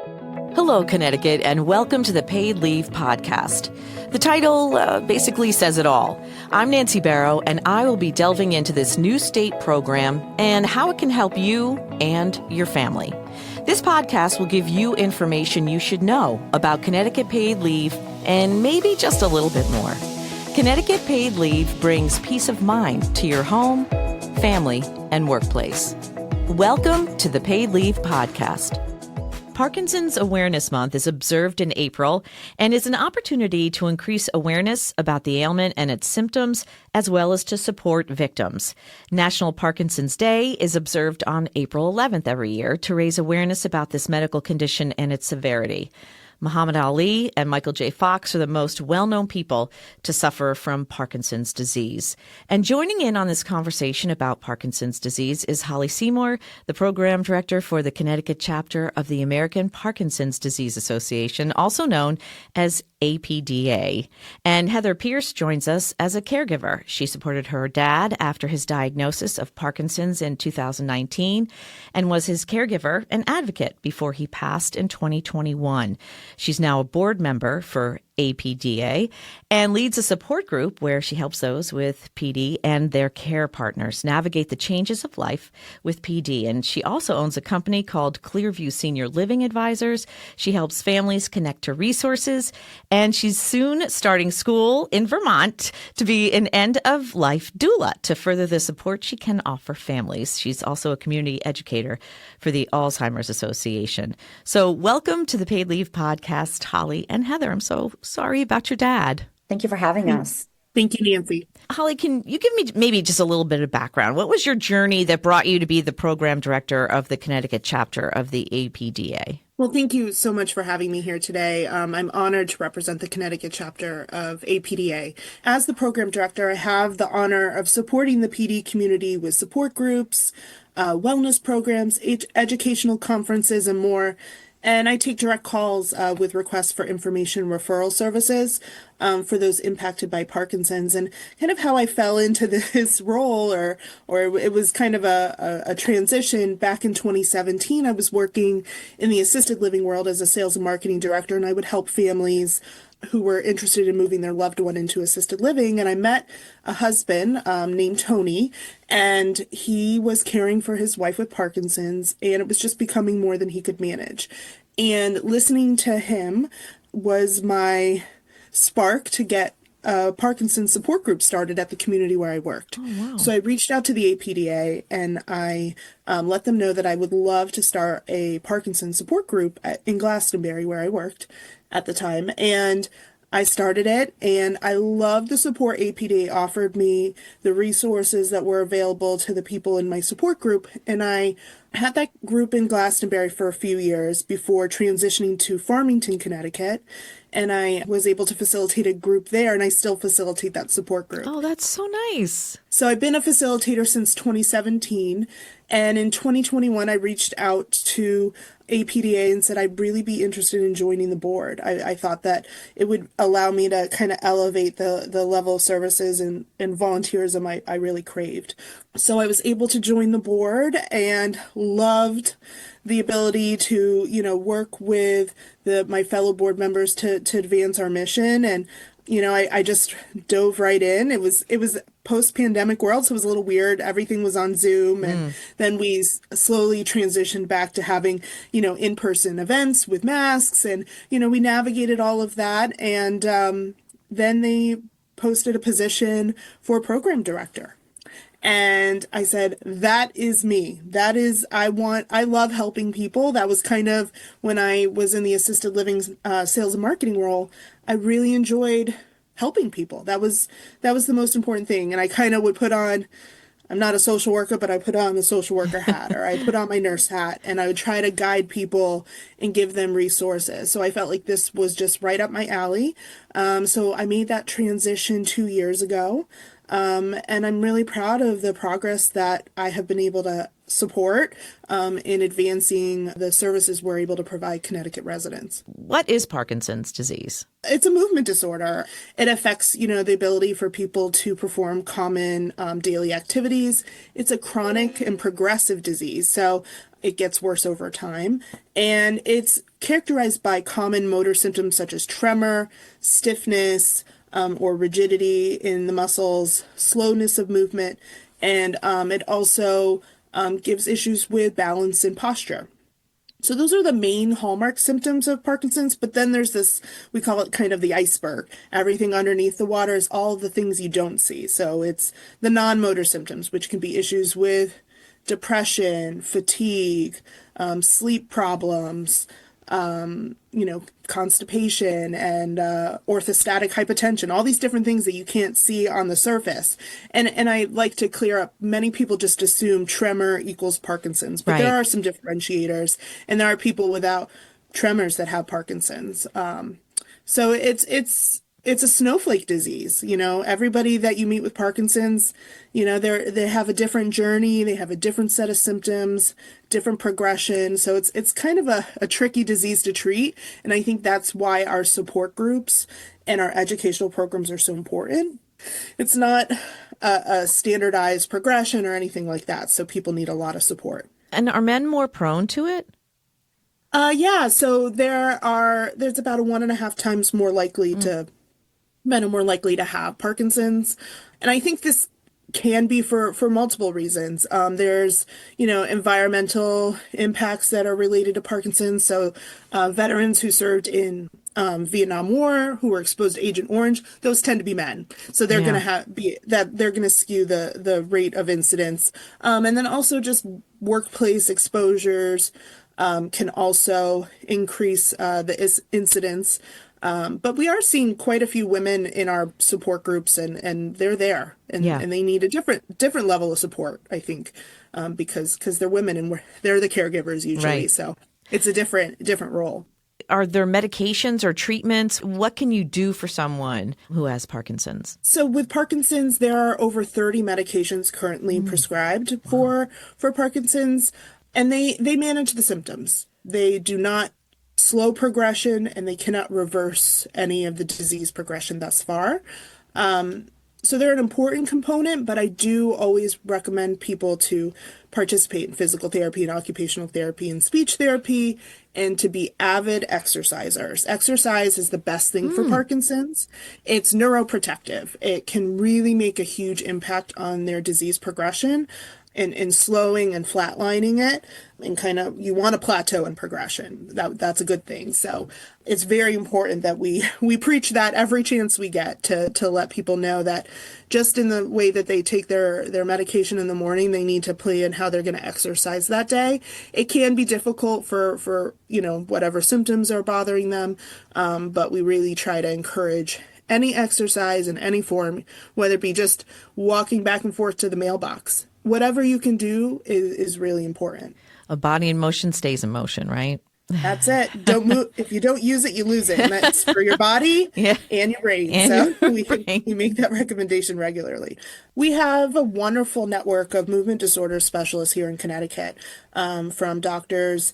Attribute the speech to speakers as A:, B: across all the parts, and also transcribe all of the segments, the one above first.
A: Hello, Connecticut, and welcome to the Paid Leave Podcast. The title basically says it all. I'm Nancy Barrow, and I will be delving into this new state program and how it can help you and your family. This podcast will give you information you should know about Connecticut paid leave and maybe just a little bit more. Connecticut paid leave brings peace of mind to your home, family, and workplace. Welcome to the Paid Leave Podcast. Parkinson's Awareness Month is observed in April and is an opportunity to increase awareness about the ailment and its symptoms, as well as to support victims. National Parkinson's Day is observed on April 11th every year to raise awareness about this medical condition and its severity. Muhammad Ali and Michael J. Fox are the most well-known people to suffer from Parkinson's disease. And joining in on this conversation about Parkinson's disease is Holly Seymour, the program director for the Connecticut Chapter of the American Parkinson's Disease Association, also known as APDA. And Heather Pierce joins us as a caregiver. She supported her dad after his diagnosis of Parkinson's in 2019 and was his caregiver and advocate before he passed in 2021. She's now a board member for APDA and leads a support group where she helps those with PD and their care partners navigate the changes of life with PD. And she also owns a company called ClearView Senior Living Advisors. She helps families connect to resources, and she's soon starting school in Vermont to be an end-of-life doula to further the support she can offer families. She's also a community educator for the Alzheimer's Association. So welcome to the Paid Leave Podcast, Holly and Heather. I'm so sorry about your dad.
B: Thank you for having us.
C: Thank you, Nancy.
A: Holly, can you give me maybe just a little bit of background? What was your journey that brought you to be the program director of the Connecticut chapter of the APDA?
C: Well, thank you so much for having me here today. I'm honored to represent the Connecticut chapter of APDA. As the program director, I have the honor of supporting the PD community with support groups, wellness programs, educational conferences, and more. And I take direct calls with requests for information referral services for those impacted by Parkinson's. And kind of how I fell into this role, or it was kind of a transition. Back in 2017, I was working in the assisted living world as a sales and marketing director, and I would help families who were interested in moving their loved one into assisted living. And I met a husband named Tony, and he was caring for his wife with Parkinson's, and it was just becoming more than he could manage. And listening to him was my spark to get a Parkinson's support group started at the community where I worked.
A: Oh, wow.
C: So I reached out to the APDA, and I let them know that I would love to start a Parkinson's support group in Glastonbury, where I worked at the time. And I started it, and I loved the support APDA offered me, the resources that were available to the people in my support group. And I had that group in Glastonbury for a few years before transitioning to Farmington, Connecticut. And I was able to facilitate a group there, and I still facilitate that support group.
A: Oh, that's so nice.
C: So I've been a facilitator since 2017, and in 2021, I reached out to APDA and said I'd really be interested in joining the board. I thought that it would allow me to kind of elevate the level of services and volunteerism I really craved. So I was able to join the board and loved the ability to, work with my fellow board members to advance our mission. And, I just dove right in. It was post-pandemic world, so it was a little weird. Everything was on Zoom, and then we slowly transitioned back to having, in-person events with masks, and, we navigated all of that. And then they posted a position for program director. And I said, that is me. I love helping people. That was kind of when I was in the assisted living sales and marketing role. I really enjoyed helping people. That was the most important thing. And I kind of would put on, I'm not a social worker, but I put on the social worker hat, or I put on my nurse hat, and I would try to guide people and give them resources. So I felt like this was just right up my alley. So I made that transition 2 years ago. And I'm really proud of the progress that I have been able to support in advancing the services we're able to provide Connecticut residents.
A: What is Parkinson's disease?
C: It's a movement disorder. It affects, the ability for people to perform common daily activities. It's a chronic and progressive disease, so it gets worse over time. And it's characterized by common motor symptoms such as tremor, stiffness, or rigidity in the muscles, slowness of movement, and it also gives issues with balance and posture. So those are the main hallmark symptoms of Parkinson's, but then there's this, we call it kind of the iceberg. Everything underneath the water is all the things you don't see. So it's the non-motor symptoms, which can be issues with depression, fatigue, sleep problems, constipation and orthostatic hypotension, all these different things that you can't see on the surface. And I like to clear up, many people just assume tremor equals Parkinson's, but there
A: Right.
C: are some differentiators, and there are people without tremors that have Parkinson's. So it's a snowflake disease. Everybody that you meet with Parkinson's, they have a different journey, they have a different set of symptoms, different progression. So it's kind of a tricky disease to treat. And I think that's why our support groups and our educational programs are so important. It's not a standardized progression or anything like that. So people need a lot of support.
A: And are men more prone to it?
C: Yeah, so there's about a 1.5 times more likely to men are more likely to have Parkinson's. And I think this can be for multiple reasons. There's, environmental impacts that are related to Parkinson's. So veterans who served in Vietnam War, who were exposed to Agent Orange, those tend to be men. So they're going to they're going to skew the rate of incidence. And then also just workplace exposures can also increase the incidence. But we are seeing quite a few women in our support groups, and they're there, and they need a different level of support, I think, because they're women and they're the caregivers usually.
A: Right.
C: So it's a different role.
A: Are there medications or treatments? What can you do for someone who has Parkinson's?
C: So with Parkinson's, there are over 30 medications currently prescribed for Parkinson's, and they manage the symptoms. They do not slow progression, and they cannot reverse any of the disease progression thus far. So they're an important component, but I do always recommend people to participate in physical therapy and occupational therapy and speech therapy, and to be avid exercisers. Exercise is the best thing for Parkinson's. It's neuroprotective. It can really make a huge impact on their disease progression, in slowing and flatlining it, and kind of, you want to plateau in progression. That's a good thing. So it's very important that we preach that every chance we get, to let people know that just in the way that they take their medication in the morning, they need to plan how they're going to exercise that day. It can be difficult for whatever symptoms are bothering them, but we really try to encourage any exercise in any form, whether it be just walking back and forth to the mailbox. Whatever you can do is really important.
A: A body in motion stays in motion, right?
C: That's it. Don't move. If you don't use it, you lose it. And that's for your body and your brain.
A: And
C: So
A: your brain.
C: we make that recommendation regularly. We have a wonderful network of movement disorder specialists here in Connecticut, from doctors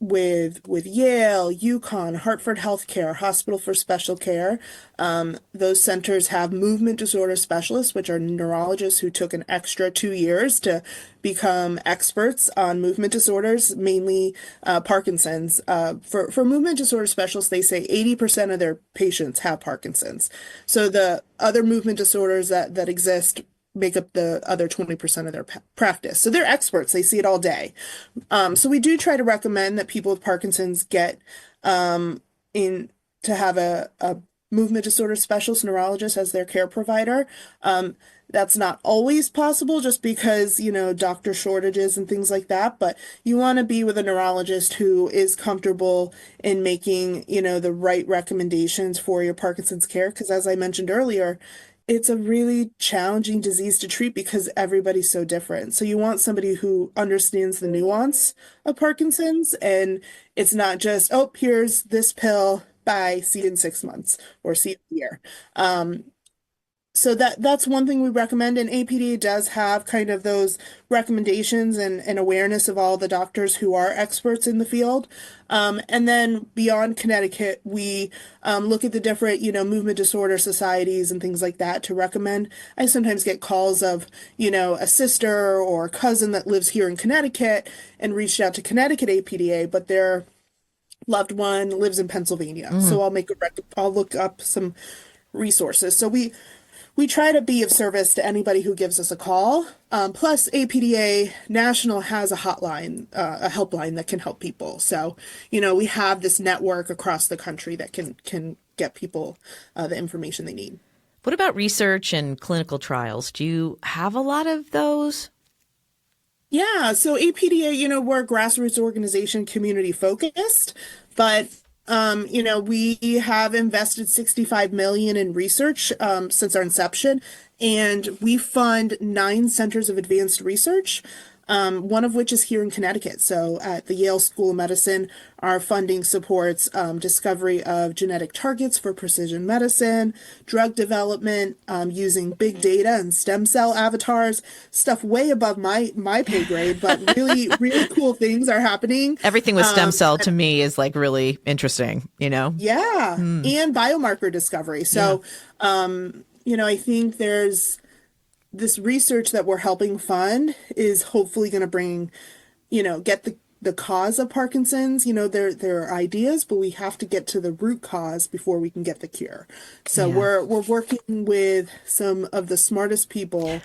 C: with Yale, UConn, Hartford Healthcare, Hospital for Special Care. Those centers have movement disorder specialists, which are neurologists who took an extra 2 years to become experts on movement disorders, mainly Parkinson's. For movement disorder specialists, they say 80% of their patients have Parkinson's. So the other movement disorders that exist make up the other 20% of their practice. So they're experts. They see it all day. So we do try to recommend that people with Parkinson's get in to have a movement disorder specialist neurologist as their care provider. That's not always possible just because, doctor shortages and things like that. But you want to be with a neurologist who is comfortable in making, the right recommendations for your Parkinson's care. Because as I mentioned earlier, it's a really challenging disease to treat because everybody's so different. So you want somebody who understands the nuance of Parkinson's, and it's not just, oh, here's this pill, bye, see you in 6 months or see you in a year. So that's one thing we recommend, and APDA does have kind of those recommendations and awareness of all the doctors who are experts in the field. And then beyond Connecticut, we look at the different, movement disorder societies and things like that to recommend. I sometimes get calls of, a sister or a cousin that lives here in Connecticut and reached out to Connecticut APDA, but their loved one lives in Pennsylvania. So I'll look up some resources. So we try to be of service to anybody who gives us a call. Plus, APDA National has a hotline, a helpline that can help people. So, we have this network across the country that can get people the information they need.
A: What about research and clinical trials? Do you have a lot of those?
C: Yeah, so APDA, we're a grassroots organization, community focused, but we have invested $65 million in research since our inception, and we fund 9 centers of advanced research, one of which is here in Connecticut. So at the Yale School of Medicine, our funding supports discovery of genetic targets for precision medicine, drug development, using big data and stem cell avatars, stuff way above my pay grade, but really, really cool things are happening.
A: Everything with stem cell to me is like really interesting,
C: Yeah, and biomarker discovery. So, I think there's this research that we're helping fund is hopefully going to bring, get the cause of Parkinson's. There are ideas, but we have to get to the root cause before we can get the cure. So we're working with some of the smartest people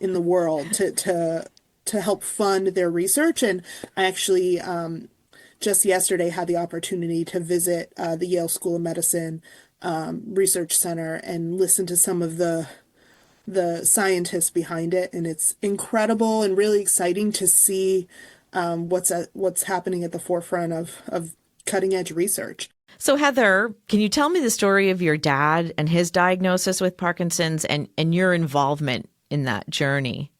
C: in the world to help fund their research. And I actually just yesterday had the opportunity to visit the Yale School of Medicine Research Center and listen to some of the scientists behind it, and it's incredible and really exciting to see what's happening at the forefront of cutting edge research.
A: So Heather, can you tell me the story of your dad and his diagnosis with Parkinson's and your involvement in that journey?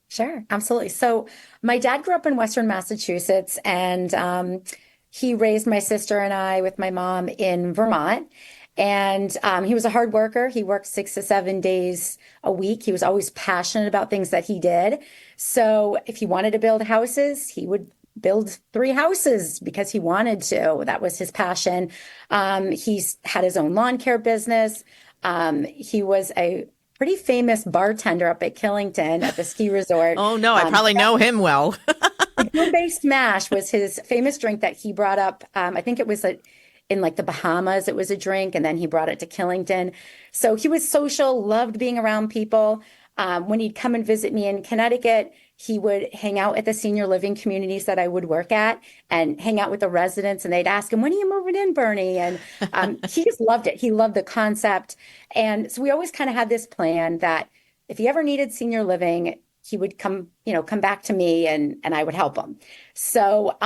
B: Sure, absolutely. So my dad grew up in Western Massachusetts, and he raised my sister and I with my mom in Vermont. And he was a hard worker. He worked 6 to 7 days a week. He was always passionate about things that he did. So if he wanted to build houses, he would build 3 houses because he wanted to. That was his passion. He's had his own lawn care business. He was a pretty famous bartender up at Killington at the ski resort.
A: Oh, no, I probably know him well.
B: Based mash was his famous drink that he brought up. I think it was in like the Bahamas, it was a drink, and then he brought it to Killington. So he was social, loved being around people. When he'd come and visit me in Connecticut, he would hang out at the senior living communities that I would work at and hang out with the residents, and they'd ask him, "When are you moving in, Bernie?" And he just loved it. He loved the concept. And so we always kind of had this plan that if he ever needed senior living, he would come back to me and I would help him. So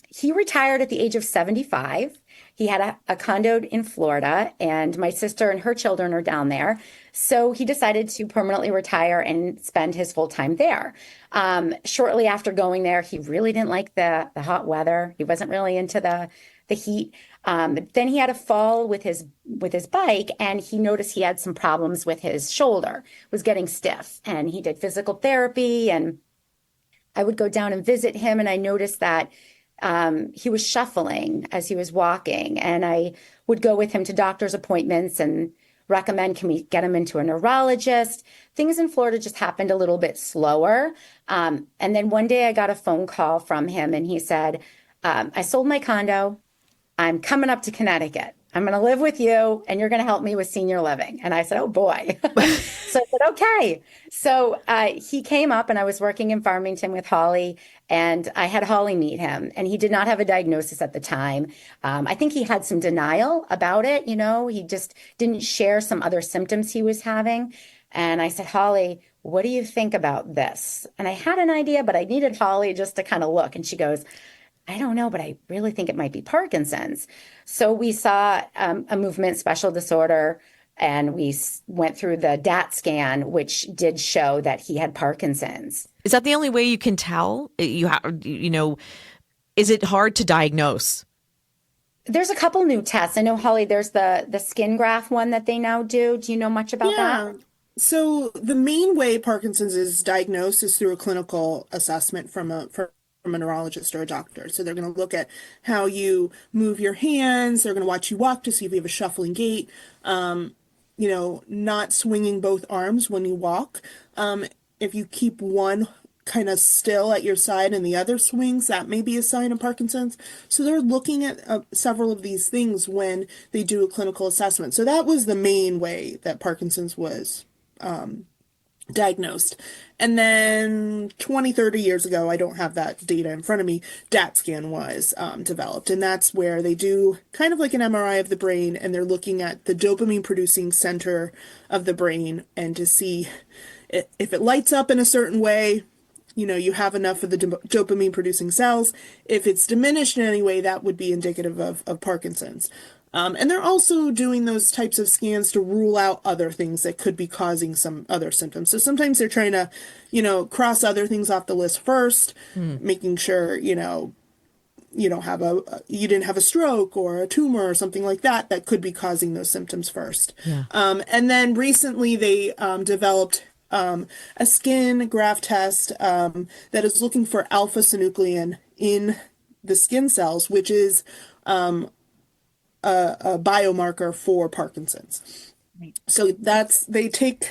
B: he retired at the age of 75. He had a condo in Florida, and my sister and her children are down there. So he decided to permanently retire and spend his full time there. Shortly after going there, he really didn't like the hot weather. He wasn't really into the heat. Then he had a fall with his bike, and he noticed he had some problems with his shoulder, was getting stiff, and he did physical therapy. And I would go down and visit him, and I noticed that he was shuffling as he was walking, and I would go with him to doctor's appointments and recommend, can we get him into a neurologist? Things in Florida just happened a little bit slower. And then one day I got a phone call from him, and he said, I sold my condo. I'm coming up to Connecticut. I'm going to live with you, and you're going to help me with senior living. And I said, oh boy. So I said, okay. So he came up, and I was working in Farmington with Holly, and I had Holly meet him, and he did not have a diagnosis at the time. I think he had some denial about it. He just didn't share some other symptoms he was having. And I said, Holly, what do you think about this? And I had an idea, but I needed Holly just to kind of look. And she goes, I don't know, but I really think it might be Parkinson's. So we saw a movement special disorder, and we went through the DAT scan, which did show that he had Parkinson's.
A: Is that the only way you can tell? Is it hard to diagnose?
B: There's a couple new tests. I know, Holly, there's the skin graft one that they now do. Do you know much about that?
C: Yeah. So the main way Parkinson's is diagnosed is through a clinical assessment from a neurologist or a doctor. So they're going to look at how you move your hands. They're going to watch you walk to see if you have a shuffling gait. Not swinging both arms when you walk. If you keep one kind of still at your side and the other swings, that may be a sign of Parkinson's. So they're looking at several of these things when they do a clinical assessment. So that was the main way that Parkinson's was diagnosed. And then 20, 30 years ago, I don't have that data in front of me, DAT scan was developed. And that's where they do kind of like an MRI of the brain, and they're looking at the dopamine producing center of the brain and to see if it lights up in a certain way, you have enough of the dopamine producing cells. If it's diminished in any way, that would be indicative of Parkinson's. And they're also doing those types of scans to rule out other things that could be causing some other symptoms. So sometimes they're trying to, cross other things off the list first, making sure, you don't have you didn't have a stroke or a tumor or something like that could be causing those symptoms first.
A: Yeah.
C: And then recently they developed a skin graft test that is looking for alpha-synuclein in the skin cells, which is a biomarker for Parkinson's. Right. So they take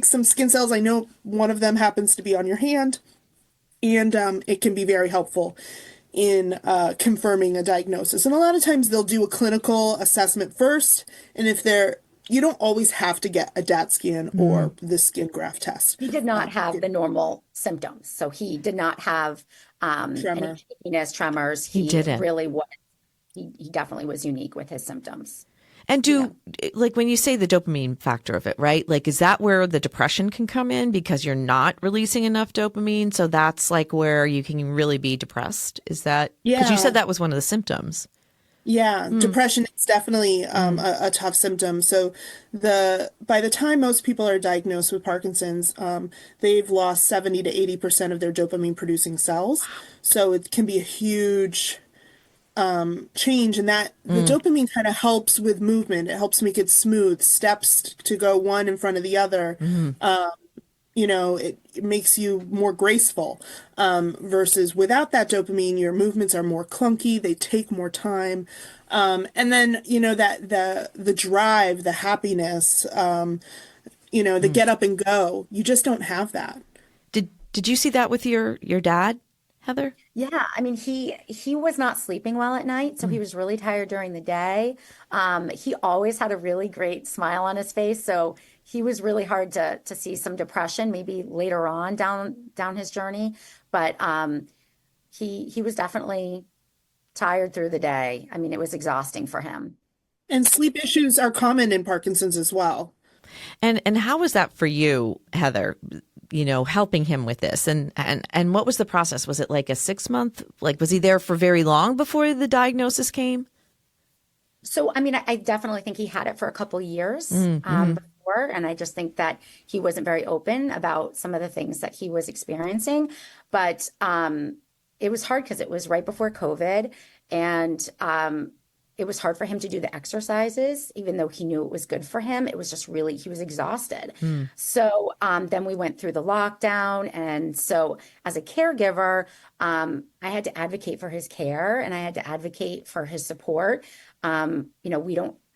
C: some skin cells. I know one of them happens to be on your hand, and it can be very helpful in confirming a diagnosis. And a lot of times they'll do a clinical assessment first, and you don't always have to get a DAT scan or the skin graft test.
B: He did not have the normal symptoms. So he did not have any shakiness, tremors.
A: He didn't.
B: Really was. He definitely was unique with his symptoms.
A: And like when you say the dopamine factor of it, right? Like, is that where the depression can come in because you're not releasing enough dopamine? So that's like where you can really be depressed. Is that?
C: Yeah.
A: Because you said that was one of the symptoms.
C: Yeah, depression is definitely a tough symptom. So by the time most people are diagnosed with Parkinson's, they've lost 70 to 80% of their dopamine producing cells. So it can be a huge change, and that the dopamine kind of helps with movement. It helps make it smooth, steps to go one in front of the other. It makes you more graceful, versus without that dopamine, your movements are more clunky. They take more time. And then, that the drive, the happiness, the get up and go, you just don't have that.
A: Did you see that with your dad, Heather?
B: Yeah, I mean, he was not sleeping well at night, so he was really tired during the day. He always had a really great smile on his face, so he was really hard to see some depression maybe later on down his journey. But he was definitely tired through the day. I mean, it was exhausting for him.
C: And sleep issues are common in Parkinson's as well.
A: And how was that for you, Heather? Helping him with this, and what was the process? Was it like a 6-month? Like, was he there for very long before the diagnosis came?
B: So, I mean, I definitely think he had it for a couple years before, and I just think that he wasn't very open about some of the things that he was experiencing. But it was hard because it was right before COVID, and it was hard for him to do the exercises, even though he knew it was good for him. It was just really, he was exhausted. So then we went through the lockdown. And so as a caregiver, I had to advocate for his care, and I had to advocate for his support. I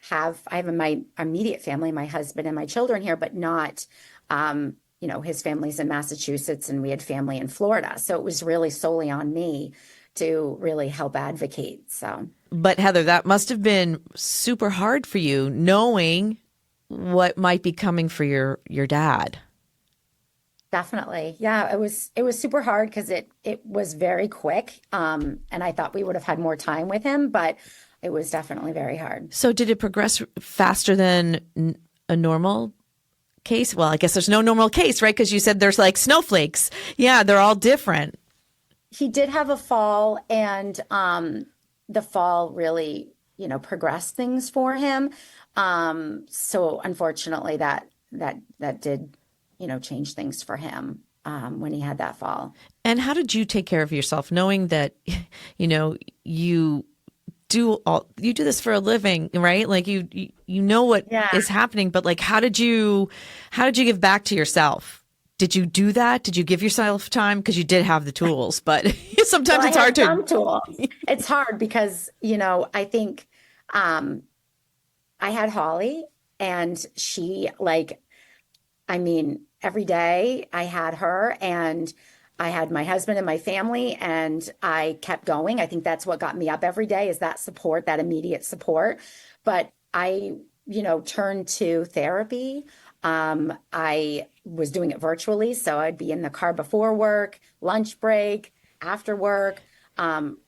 B: have my immediate family, my husband and my children here, but not, his family's in Massachusetts, and we had family in Florida. So it was really solely on me to really help advocate. So.
A: But Heather, that must have been super hard for you, knowing what might be coming for your dad.
B: Definitely. Yeah, it was super hard because it was very quick. And I thought we would have had more time with him, but it was definitely very hard.
A: So did it progress faster than a normal case? Well, I guess there's no normal case, right? Because you said there's like snowflakes. Yeah, they're all different.
B: He did have a fall, and the fall really, progressed things for him. So unfortunately that did, change things for him when he had that fall.
A: And how did you take care of yourself, knowing that, you you do this for a living, right? Like you know what is happening, but like, how did you give back to yourself? Did you do that? Did you give yourself time? Because you did have the tools, but sometimes it's hard to.
B: Some tools. It's hard because, I think I had Holly, and she every day I had her, and I had my husband and my family, and I kept going. I think that's what got me up every day, is that support, that immediate support. But I, turned to therapy. I was doing it virtually. So I'd be in the car before work, lunch break, after work,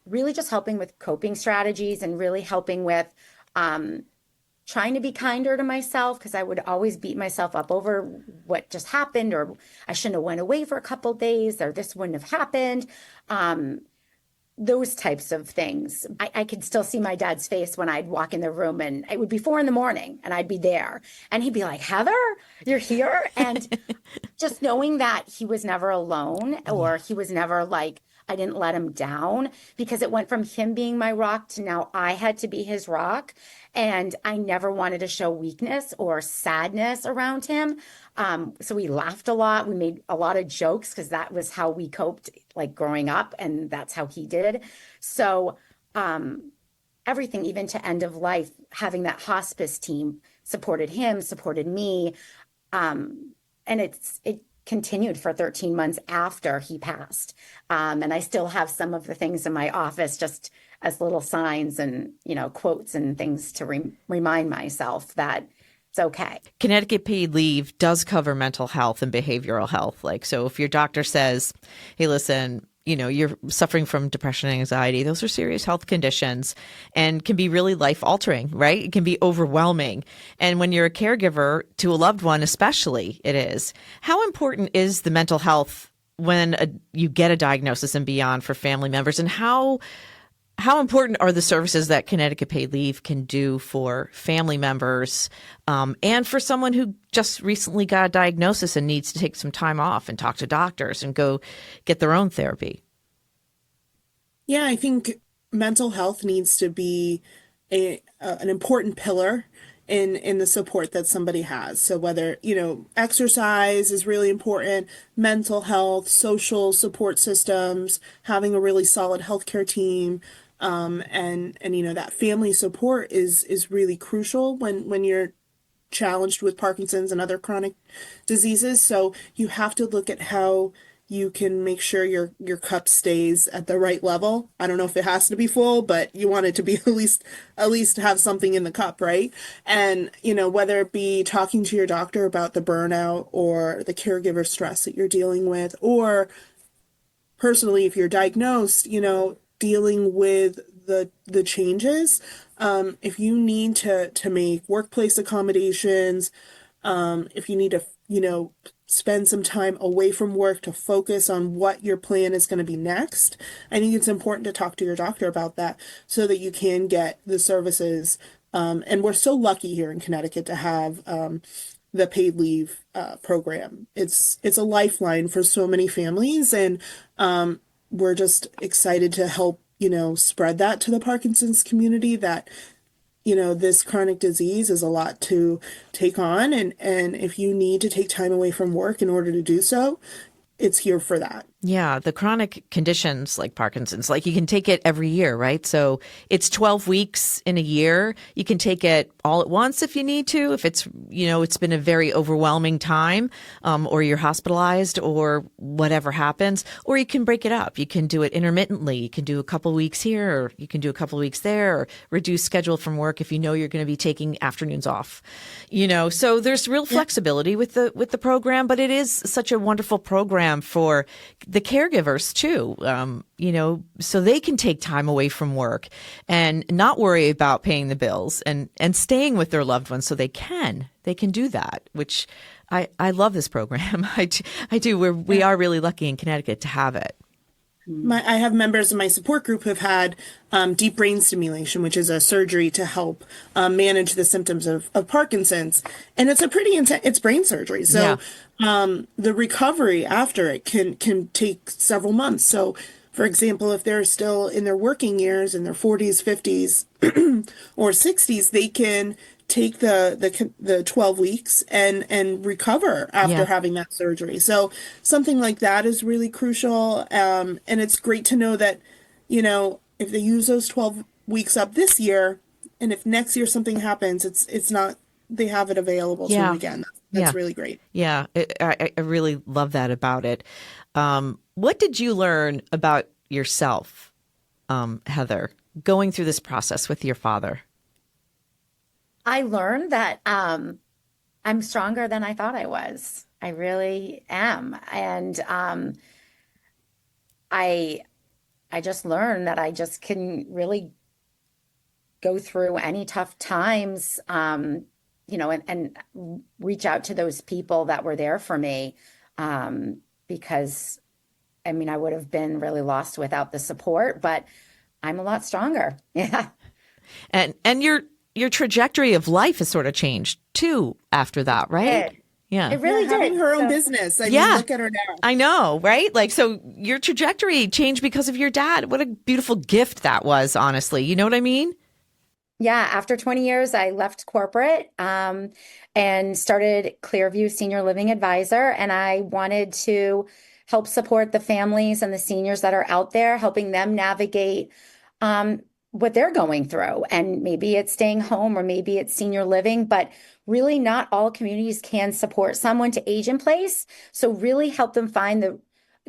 B: really just helping with coping strategies and really helping with trying to be kinder to myself, because I would always beat myself up over what just happened, or I shouldn't have went away for a couple of days, or this wouldn't have happened. Those types of things. I could still see my dad's face when I'd walk in the room, and it would be 4 a.m. and I'd be there, and he'd be like, "Heather, you're here." And just knowing that he was never alone, or he was never like, I didn't let him down, because it went from him being my rock to now I had to be his rock. And I never wanted to show weakness or sadness around him. So we laughed a lot. We made a lot of jokes, because that was how we coped, like growing up, and that's how he did. So everything, even to end of life, having that hospice team supported him, supported me. And it continued for 13 months after he passed. And I still have some of the things in my office just as little signs and, quotes and things to remind myself that it's okay.
A: Connecticut paid leave does cover mental health and behavioral health. So if your doctor says, hey, listen, you're suffering from depression and anxiety, those are serious health conditions and can be really life altering, right? It can be overwhelming. And when you're a caregiver to a loved one, especially, it is. How important is the mental health when you get a diagnosis and beyond for family members? And how important are the services that Connecticut paid leave can do for family members and for someone who just recently got a diagnosis and needs to take some time off and talk to doctors and go get their own therapy?
C: Yeah, I think mental health needs to be an important pillar in the support that somebody has. So whether, exercise is really important, mental health, social support systems, having a really solid healthcare team, and that family support is really crucial when you're challenged with Parkinson's and other chronic diseases. So you have to look at how you can make sure your cup stays at the right level. I don't know if it has to be full, but you want it to be at least have something in the cup, right? And, whether it be talking to your doctor about the burnout or the caregiver stress that you're dealing with, or personally, if you're diagnosed, dealing with the changes. If you need to make workplace accommodations, if you need to, spend some time away from work to focus on what your plan is going to be next, I think it's important to talk to your doctor about that so that you can get the services. And we're so lucky here in Connecticut to have the paid leave program. It's a lifeline for so many families, and we're just excited to help, spread that to the Parkinson's community, that this chronic disease is a lot to take on. And if you need to take time away from work in order to do so, it's here for that.
A: Yeah, the chronic conditions like Parkinson's, you can take it every year, right? So it's 12 weeks in a year. You can take it all at once if you need to, if it's, it's been a very overwhelming time, or you're hospitalized or whatever happens, or you can break it up. You can do it intermittently. You can do a couple weeks here, or you can do a couple weeks there, or reduce schedule from work if you know you're going to be taking afternoons off. So there's real flexibility with the program, but it is such a wonderful program for the caregivers too, so they can take time away from work and not worry about paying the bills and staying with their loved ones. So they can do that, which I love this program. I do. We are really lucky in Connecticut to have it.
C: I have members of my support group who have had deep brain stimulation, which is a surgery to help manage the symptoms of Parkinson's. And it's a pretty intense, it's brain surgery. So the recovery after it can take several months. So For example, if they're still in their working years, in their 40s, 50s, or 60s, they can take the 12 weeks and recover after having that surgery. So something like that is really crucial. And it's great to know that, if they use those 12 weeks up this year, and if next year something happens, it's not, they have it available to them again. That's really great.
A: Yeah, I really love that about it. What did you learn about yourself, Heather, going through this process with your father?
B: I learned that I'm stronger than I thought I was. I really am. And I just learned that I just can really go through any tough times, and reach out to those people that were there for me, because, I mean, I would have been really lost without the support, but I'm a lot stronger. Yeah.
A: And your trajectory of life has sort of changed too after that, right? Yeah.
B: It really did.
C: Having her own business. I mean, look at her now.
A: I know, right? Like, so your trajectory changed because of your dad. What a beautiful gift that was, honestly. You know what I mean?
B: Yeah. After 20 years, I left corporate and started ClearView Senior Living Advisor. And I wanted to help support the families and the seniors that are out there, helping them navigate what they're going through. And maybe it's staying home or maybe it's senior living, but really not all communities can support someone to age in place. So really help them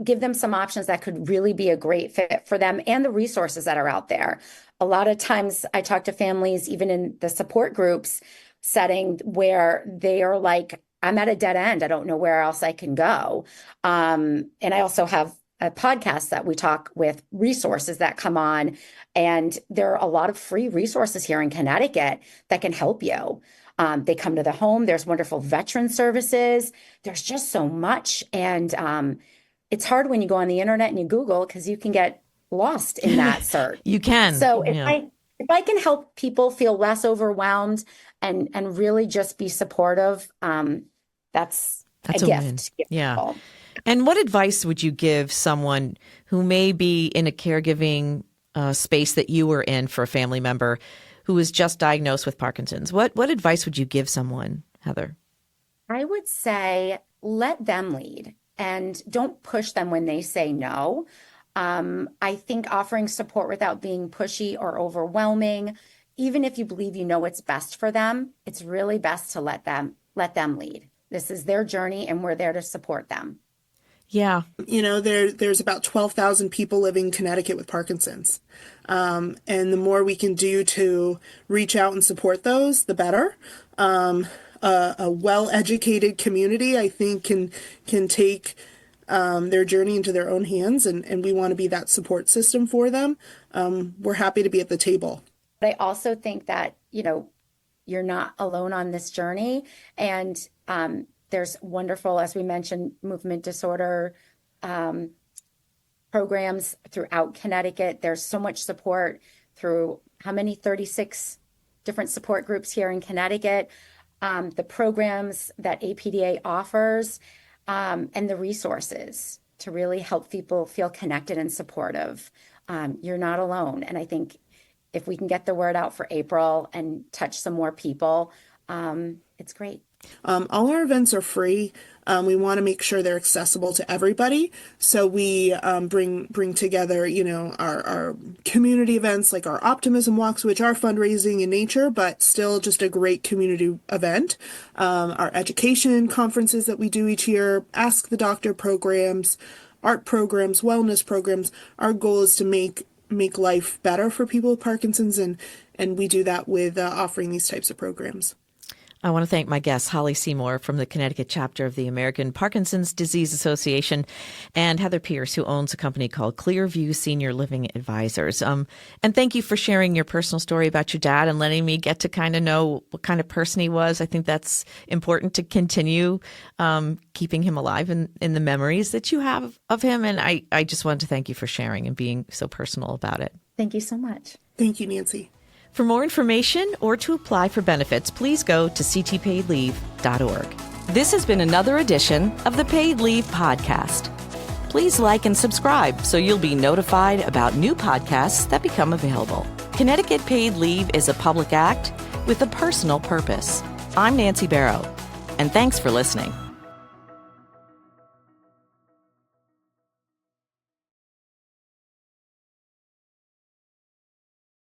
B: give them some options that could really be a great fit for them and the resources that are out there. A lot of times I talk to families, even in the support groups setting, where they are like, I'm at a dead end. I don't know where else I can go. And I also have a podcast that we talk with resources that come on. And there are a lot of free resources here in Connecticut that can help you. They come to the home. There's wonderful veteran services. There's just so much. And it's hard when you go on the internet and you Google, because you can get lost in that search.
A: You can.
B: So if I can help people feel less overwhelmed and really just be supportive, that's a gift.
A: Yeah.
B: People.
A: And what advice would you give someone who may be in a caregiving space that you were in for a family member who was just diagnosed with Parkinson's? What advice would you give someone, Heather?
B: I would say let them lead and don't push them when they say no. I think offering support without being pushy or overwhelming, even if you believe you know what's best for them, it's really best to let them lead. This is their journey and we're there to support them.
A: Yeah.
C: There's about 12,000 people living in Connecticut with Parkinson's. And the more we can do to reach out and support those, the better. A well-educated community, I think, can take their journey into their own hands, and we want to be that support system for them. We're happy to be at the table.
B: But I also think that, you're not alone on this journey. And there's wonderful, as we mentioned, movement disorder programs throughout Connecticut. There's so much support through 36 different support groups here in Connecticut, the programs that APDA offers, and the resources to really help people feel connected and supportive. You're not alone. And I think if we can get the word out for April and touch some more people, it's great.
C: All our events are free. We want to make sure they're accessible to everybody. So we bring together, our community events like our optimism walks, which are fundraising in nature, but still just a great community event. Our education conferences that we do each year, Ask the Doctor programs, art programs, wellness programs. Our goal is to make life better for people with Parkinson's, and we do that with offering these types of programs.
A: I want to thank my guests, Holly Seymour from the Connecticut Chapter of the American Parkinson's Disease Association, and Heather Pierce, who owns a company called ClearView Senior Living Advisors. And thank you for sharing your personal story about your dad and letting me get to kind of know what kind of person he was. I think that's important to continue keeping him alive in the memories that you have of him. And I just wanted to thank you for sharing and being so personal about it.
B: Thank you so much.
C: Thank you, Nancy.
A: For more information or to apply for benefits, please go to ctpaidleave.org. This has been another edition of the Paid Leave Podcast. Please like and subscribe so you'll be notified about new podcasts that become available. Connecticut Paid Leave is a public act with a personal purpose. I'm Nancy Barrow, and thanks for listening.